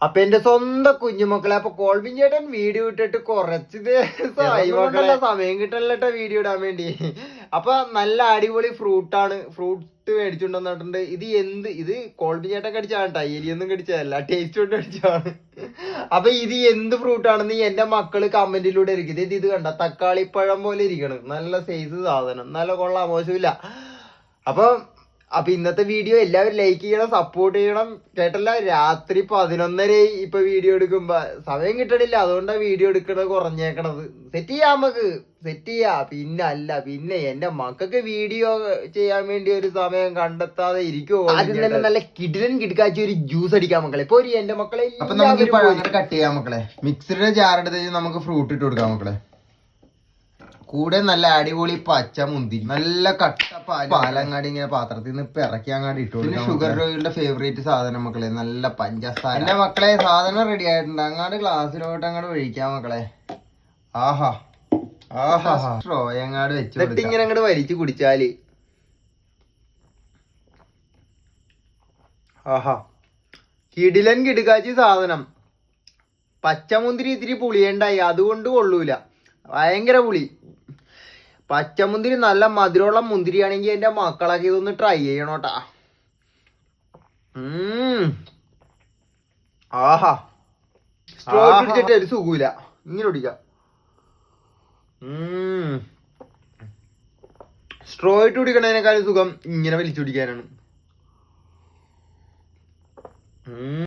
അപ്പൊ എന്റെ സ്വന്തം കുഞ്ഞുമക്കളെ, അപ്പൊ കോൾബിൻ ചേട്ടൻ വീഡിയോ ഇട്ടിട്ട് കുറച്ച് ദിവസമായി, സമയം കിട്ടല്ലോ വീഡിയോ ഇടാൻ വേണ്ടി. അപ്പൊ നല്ല അടിപൊളി ഫ്രൂട്ടാണ്, ഫ്രൂട്ട് മേടിച്ചുകൊണ്ടുവന്നിട്ടുണ്ട്. ഇത് കോൾബിൻ ചേട്ടൻ കടിച്ചാണ് കേട്ടോ, എലിയൊന്നും കടിച്ചതല്ല, ടേസ്റ്റ് കൊണ്ട് കടിച്ചതാണ്. അപ്പൊ ഇത് എന്ത് ഫ്രൂട്ടാണെന്ന് എന്റെ മക്കള് കമന്റിലൂടെ ഇരിക്കും. ഇത് കണ്ട തക്കാളിപ്പഴം പോലെ ഇരിക്കണം, നല്ല സൈസ് സാധനം, നല്ല കൊള്ളാം, മോശമില്ല. അപ്പൊ ഇന്നത്തെ വീഡിയോ എല്ലാവരും ലൈക്ക് ചെയ്യണം, സപ്പോർട്ട് ചെയ്യണം കേട്ടല്ല. രാത്രി 11:30 ഇപ്പൊ വീഡിയോ എടുക്കുമ്പോ സമയം കിട്ടണില്ല, അതുകൊണ്ടാണ് വീഡിയോ എടുക്കണത് കുറഞ്ഞേക്കണത്. സെറ്റ് ചെയ്യാം, നമുക്ക് സെറ്റ് ചെയ്യാം. പിന്നെ എന്റെ മക്കൾക്ക് വീഡിയോ ചെയ്യാൻ വേണ്ടി ഒരു സമയം കണ്ടെത്താതെ ഇരിക്കുമോ? ആദ്യം തന്നെ നല്ല കിടിക്കാച്ചി ഒരു ജ്യൂസ് അടിക്കാൻ മക്കളെ. ഇപ്പൊ എന്റെ മക്കളെ കട്ട് ചെയ്യാം മക്കളെ. മിക്സിയുടെ ജാറെടുത്ത് നമുക്ക് ഫ്രൂട്ട് ഇട്ട് കൊടുക്കാം മക്കളെ. കൂടെ നല്ല അടിപൊളി പച്ച മുന്തിരി, നല്ല കട്ട പാലങ്ങാടി ഇങ്ങനെ പാത്രത്തിൽ നിന്ന് ഇപ്പൊ ഇറക്കി അങ്ങാടി ഇട്ടു കൊടുക്കാം. ഷുഗർ രോഗികളുടെ ഫേവറേറ്റ് സാധനം മക്കളെ, നല്ല പഞ്ചസാര. എന്റെ മക്കളെ സാധനം റെഡി ആയിട്ടുണ്ട്, അങ്ങാട് ഗ്ലാസ്സിലോട്ട് അങ്ങോട്ട് ഒഴിക്കാം മക്കളെ. ആഹാ സ്ട്രോ അങ്ങാട് വെച്ചിട്ട് ഇങ്ങനെ അങ്ങോട്ട് വലിച്ചു കുടിച്ചാല് ആഹാ കിടിലൻ കിടുക്കാച്ചി സാധനം. പച്ചമുന്തിരി ഇത്തിരി പുളിയുണ്ടായി, അതുകൊണ്ട് കൊള്ളൂല, ഭയങ്കര പുളി. പച്ചമുന്തിരി നല്ല മധുരമുള്ള മുന്തിരിയാണെങ്കിൽ എന്റെ മക്കളൊക്കെ ഇതൊന്ന് ട്രൈ ചെയ്യണോട്ടാ. ആഹാ സ്ട്രോ പിടിച്ചിട്ട് ഒരു സുഖമില്ല, ഇങ്ങനെ കുടിക്കാം. സ്ട്രോ ഇട്ട് കുടിക്കണതിനേക്കാളും സുഖം ഇങ്ങനെ വലിച്ചു കുടിക്കാനാണ്.